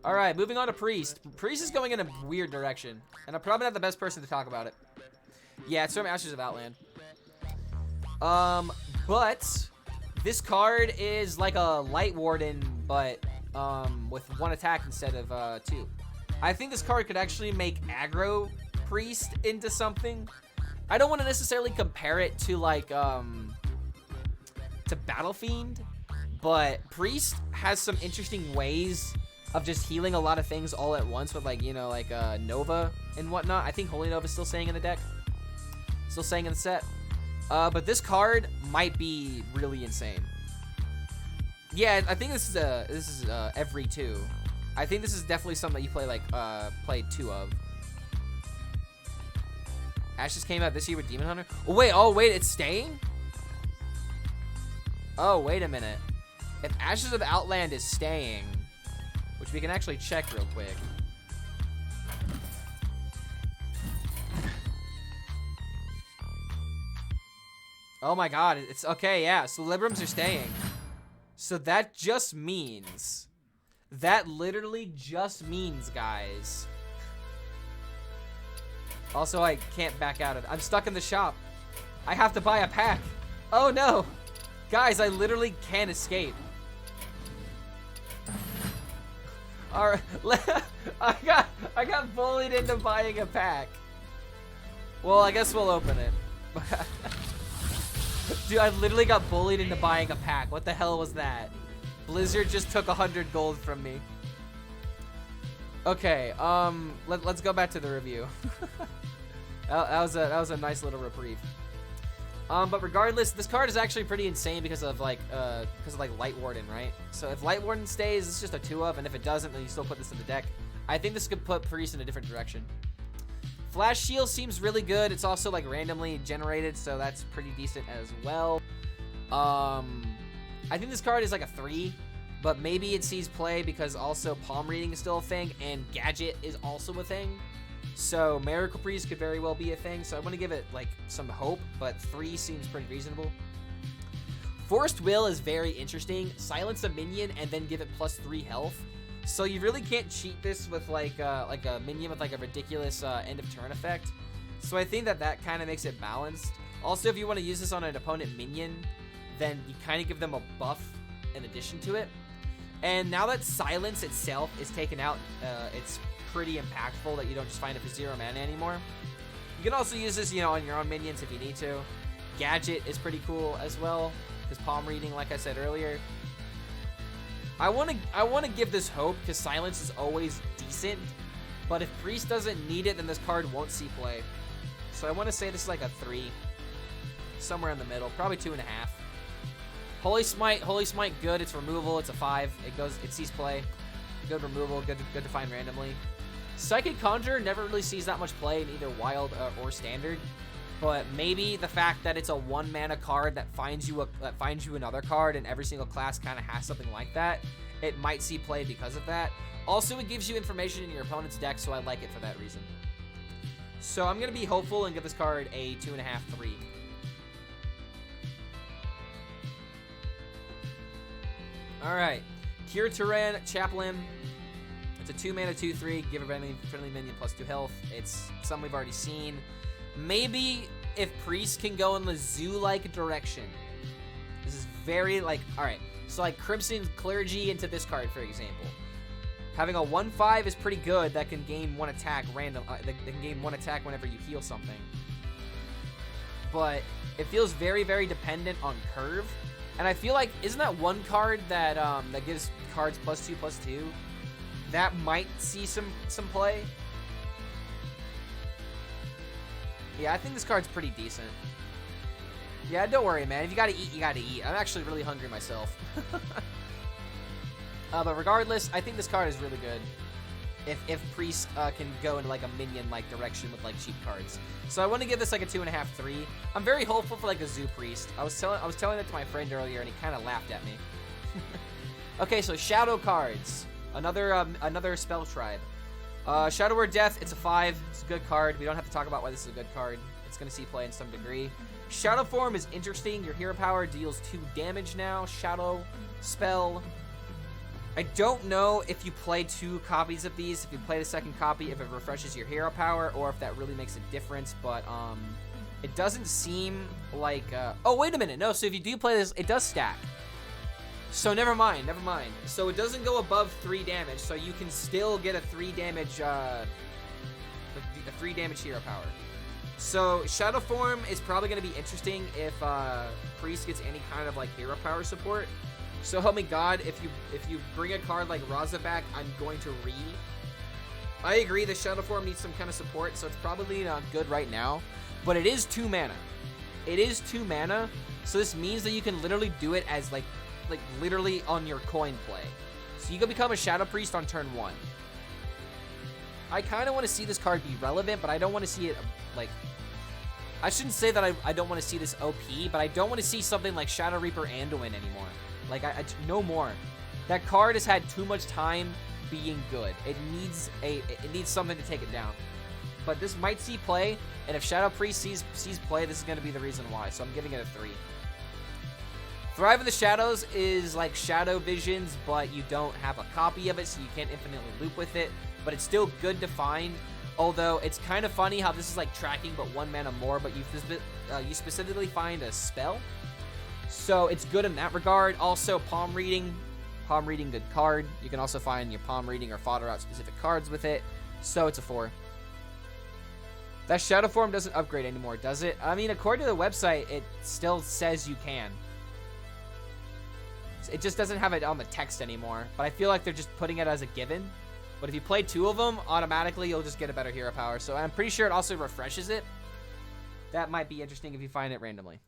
All right, moving on to Priest. Priest is going in a weird direction, and I'm probably not the best person to talk about it. Yeah, it's from Ashes of Outland. But this card is like a Light Warden, but with 1 attack instead of 2. I think this card could actually make aggro Priest into something. I don't want to necessarily compare it to like to Battle Fiend, but Priest has some interesting ways of just healing a lot of things all at once with like, you know, like Nova and whatnot. I think Holy Nova is still staying in the deck. Still staying in the set. But this card might be really insane. Yeah, I think this is every 2. I think this is definitely something that you play like play 2 of. Ashes came out this year with Demon Hunter. Oh wait, it's staying? Oh, wait a minute. If Ashes of Outland is staying, which we can actually check real quick. Oh my god, it's okay, yeah. So Librams are staying. So that just means, that literally just means, guys. Also, I can't back out of it. I'm stuck in the shop. I have to buy a pack. Oh no. Guys, I literally can't escape. Alright, I got bullied into buying a pack. Well, I guess we'll open it. Dude, I literally got bullied into buying a pack. What the hell was that? Blizzard just took 100 gold from me. Okay, let's go back to the review. that was a nice little reprieve. But regardless, this card is actually pretty insane because of like Light Warden, right? So if Light Warden stays, it's just a 2-of, and if it doesn't, then you still put this in the deck. I think this could put Priest in a different direction. Flash Shield seems really good. It's also like randomly generated, so that's pretty decent as well. I think this card is like a 3, but maybe it sees play because also palm reading is still a thing, and Gadget is also a thing. So Miracle Priest could very well be a thing, so I want to give it like some hope, but 3 seems pretty reasonable. Forced Will is very interesting. Silence a minion and then give it +3 health. So you really can't cheat this with like a minion with like a ridiculous end of turn effect. So I think that kind of makes it balanced. Also, if you want to use this on an opponent minion, then you kind of give them a buff in addition to it. And now that Silence itself is taken out, it's pretty impactful that you don't just find it for 0 mana anymore. You can also use this, you know, on your own minions if you need to. Gadget is pretty cool as well, because palm reading, like I said earlier. I want to give this hope because Silence is always decent, but if Priest doesn't need it, then this card won't see play. So I want to say this is like a 3, somewhere in the middle, probably 2.5. Holy Smite, good. It's removal. It's a 5. It sees play. Good removal. Good to find randomly. Psychic Conjurer never really sees that much play in either wild or standard, but maybe the fact that it's a 1-mana card that finds you another card, and every single class kind of has something like that, it might see play because of that. Also, it gives you information in your opponent's deck, so I like it for that reason. So I'm gonna be hopeful and give this card a 2.5, 3. All right, Kul Tiran Chaplain. It's a 2-mana 2/3. Give a friendly minion +2 health. It's something we've already seen. Maybe if Priest can go in the zoo-like direction. This is very like, all right. So like Crimson Clergy into this card, for example. Having a 1/5 is pretty good. That can gain 1 attack random. That can gain 1 attack whenever you heal something. But it feels very, very dependent on curve. And I feel like, isn't that one card that that gives cards +2/+2? That might see some play. Yeah, I think this card's pretty decent. Yeah, don't worry, man. If you gotta eat, you gotta eat. I'm actually really hungry myself. But regardless, I think this card is really good. If Priest can go into like a minion-like direction with like cheap cards. So I want to give this like a 2.5, 3. I'm very hopeful for like a Zoo Priest. I was telling that to my friend earlier, and he kind of laughed at me. Okay, so Shadow cards. Another spell tribe. Shadow Word Death, it's a 5. It's a good card. We don't have to talk about why this is a good card. It's going to see play in some degree. Shadowform is interesting. Your hero power deals 2 damage now. Shadow spell. I don't know if you play 2 copies of these, if you play the second copy, if it refreshes your hero power, or if that really makes a difference, but, it doesn't seem like, oh, wait a minute, no, so if you do play this, it does stack. So never mind. So it doesn't go above 3 damage, so you can still get a 3 damage, a 3 damage hero power. So Shadowform is probably going to be interesting if, Priest gets any kind of, like, hero power support. So help me God, if you bring a card like Raza back, I'm going to read. I agree the Shadowform needs some kind of support, so it's probably not good right now. But it is 2 mana. It is 2 mana, so this means that you can literally do it as like literally on your coin play. So you can become a Shadow Priest on turn 1. I kind of want to see this card be relevant, but I don't want to see it like... I shouldn't say that I don't want to see this OP, but I don't want to see something like Shadow Reaper Anduin anymore. Like, no more. That card has had too much time being good. It needs something to take it down. But this might see play, and if Shadow Priest sees play, this is going to be the reason why. So I'm giving it a 3. Thrive in the Shadows is like Shadow Visions, but you don't have a copy of it, so you can't infinitely loop with it. But it's still good to find. Although it's kind of funny how this is like tracking, but 1 mana more. But you specifically find a spell. So it's good in that regard. Also, palm reading, good card. You can also find your palm reading or fodder out specific cards with it. So it's a 4. That Shadowform doesn't upgrade anymore, does it? I mean, according to the website, it still says you can. It just doesn't have it on the text anymore. But I feel like they're just putting it as a given. But if you play 2 of them, automatically you'll just get a better hero power. So I'm pretty sure it also refreshes it. That might be interesting if you find it randomly.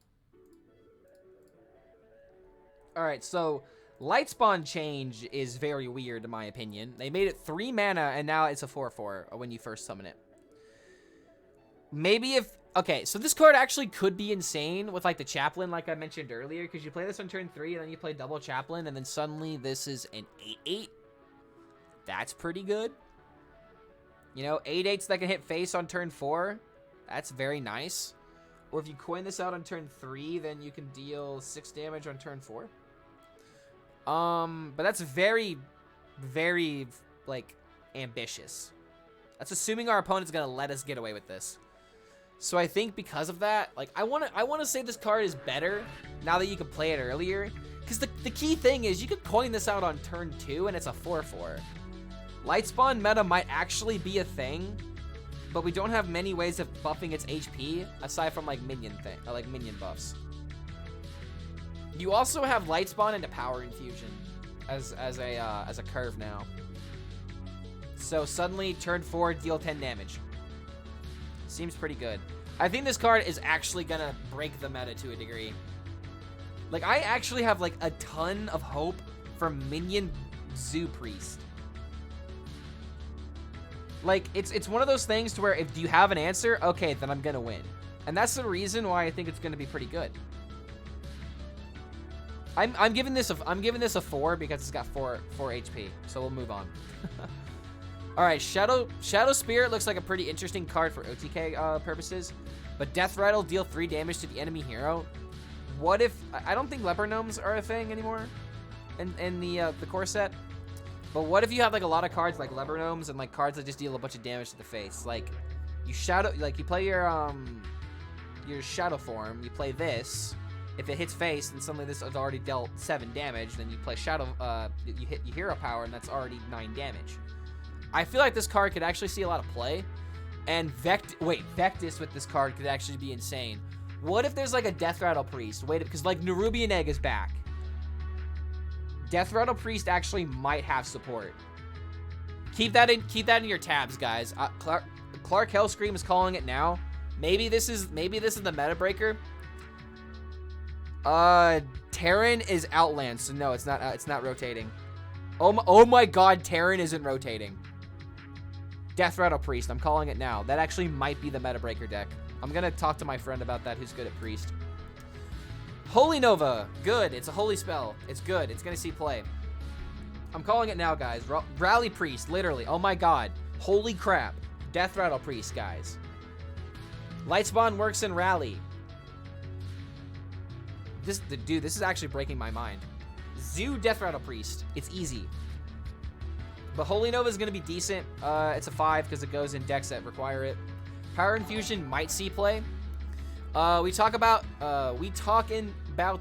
Alright, so Lightspawn change is very weird in my opinion. They made it 3 mana and now it's a 4/4 when you first summon it. Maybe if... Okay, so this card actually could be insane with like the Chaplain like I mentioned earlier, because you play this on turn 3 and then you play double Chaplain and then suddenly this is an 8/8. That's pretty good. You know, 8/8s that can hit face on turn 4. That's very nice. Or if you coin this out on turn 3, then you can deal 6 damage on turn 4. But that's very, very, like, ambitious. That's assuming our opponent's gonna let us get away with this. So I think because of that, like, I wanna say this card is better now that you can play it earlier. Because the key thing is you could coin this out on turn 2 and it's a 4/4. Lightspawn meta might actually be a thing, but we don't have many ways of buffing its HP aside from like minion buffs. You also have Lightspawn into Power Infusion as a curve now. So suddenly turn 4 deal 10 damage. Seems pretty good. I think this card is actually gonna break the meta to a degree. Like I actually have like a ton of hope for minion Zoo Priest. Like, it's one of those things to where if you have an answer, okay, then I'm gonna win. And that's the reason why I think it's gonna be pretty good. I'm giving this a 4 because it's got 4 HP. So we'll move on. All right, Shadow Spirit looks like a pretty interesting card for OTK purposes, but Death Rattle deal 3 damage to the enemy hero. What if I don't think Leper Gnomes are a thing anymore in the core set? But what if you have like a lot of cards like Leper Gnomes and like cards that just deal a bunch of damage to the face? Like you play your Shadowform, you play this. If it hits face, then suddenly this has already dealt 7 damage. Then you play you hit your hero power, and that's already 9 damage. I feel like this card could actually see a lot of play. And Vectis with this card could actually be insane. What if there's like a Death Rattle Priest? Because like Nerubian Egg is back. Death Rattle Priest actually might have support. Keep that in your tabs, guys. Clark HELLSCREAM is calling it now. Maybe this is the meta breaker. Terran is Outland, so no, it's not rotating. Oh my God, Terran isn't rotating. Death Rattle Priest, I'm calling it now. That actually might be the meta breaker deck. I'm gonna talk to my friend about that who's good at Priest. Holy Nova, good. It's a holy spell. It's good. It's gonna see play. I'm calling it now, guys. Rally Priest, literally. Oh my God. Holy crap. Death Rattle Priest, guys. Lightspawn works in Rally. This is actually breaking my mind. Zoo Death Rattle Priest. It's easy. But Holy Nova is going to be decent. It's a 5 because it goes in decks that require it. Power Infusion might see play. We talk about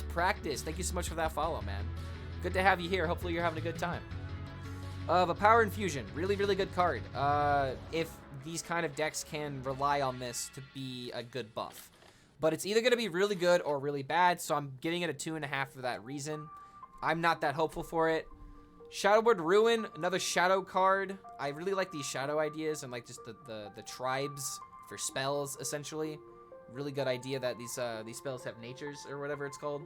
practice. Thank you so much for that follow, man. Good to have you here. Hopefully you're having a good time. But Power Infusion, really, really good card. If these kind of decks can rely on this to be a good buff. But it's either going to be really good or really bad, so I'm giving it a 2.5 for that reason. I'm not that hopeful for it. Shadowward Ruin, another shadow card. I really like these shadow ideas and like just the tribes for spells, essentially. Really good idea that these spells have natures or whatever it's called.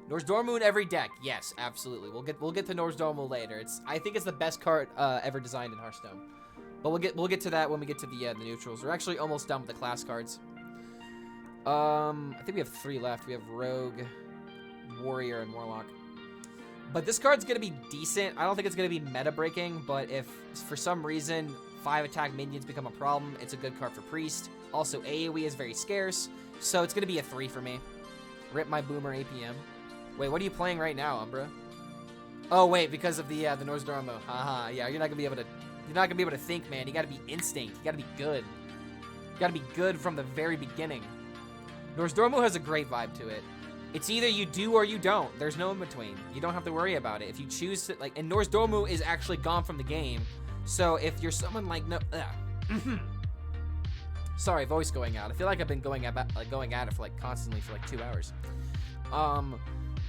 Nozdormu in every deck. Yes, absolutely. We'll get to Nozdormu later. I think it's the best card ever designed in Hearthstone. But we'll get to that when we get to the neutrals. We're actually almost done with the class cards. I think we have 3 left. We have Rogue, Warrior, and Warlock. But this card's gonna be decent. I don't think it's gonna be meta breaking, but if for some reason 5 attack minions become a problem, it's a good card for Priest. Also, AoE is very scarce, so it's gonna be a 3 for me. Rip my Boomer APM. Wait, what are you playing right now, Umbra? Oh wait, because of the Nozdormu. Haha, yeah, you're not gonna be able to think, man. You gotta be instinct. You gotta be good. You gotta be good from the very beginning. Nozdormu has a great vibe to it. It's either you do or you don't. There's no in between. You don't have to worry about it. If you choose to, like, and Nozdormu is actually gone from the game. So if you're someone like sorry, voice going out. I feel like I've been going at it for like constantly for like 2 hours.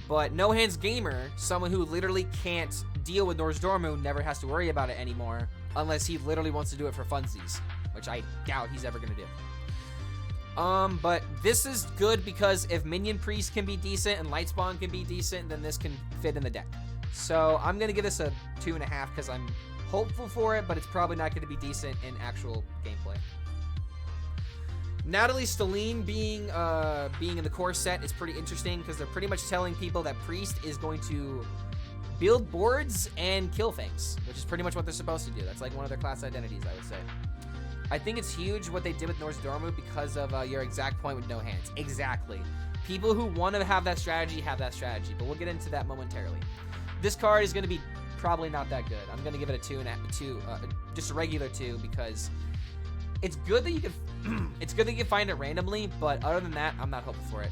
But No Hands Gamer, someone who literally can't deal with Nozdormu, never has to worry about it anymore unless he literally wants to do it for funsies, which I doubt he's ever gonna do. But this is good because if Minion Priest can be decent and Lightspawn can be decent, then this can fit in the deck. So I'm going to give this a 2.5 because I'm hopeful for it, but it's probably not going to be decent in actual gameplay. Natalie Seline being in the core set is pretty interesting because they're pretty much telling people that Priest is going to build boards and kill things, which is pretty much what they're supposed to do. That's like one of their class identities, I would say. I think it's huge what they did with Nozdormu because of your exact point with No Hands. Exactly. People who want to have that strategy have that strategy, but we'll get into that momentarily. This card is going to be probably not that good. I'm going to give it a 2, just a regular 2, because it's good that you can, it's good that you can find it randomly, but other than that, I'm not hopeful for it.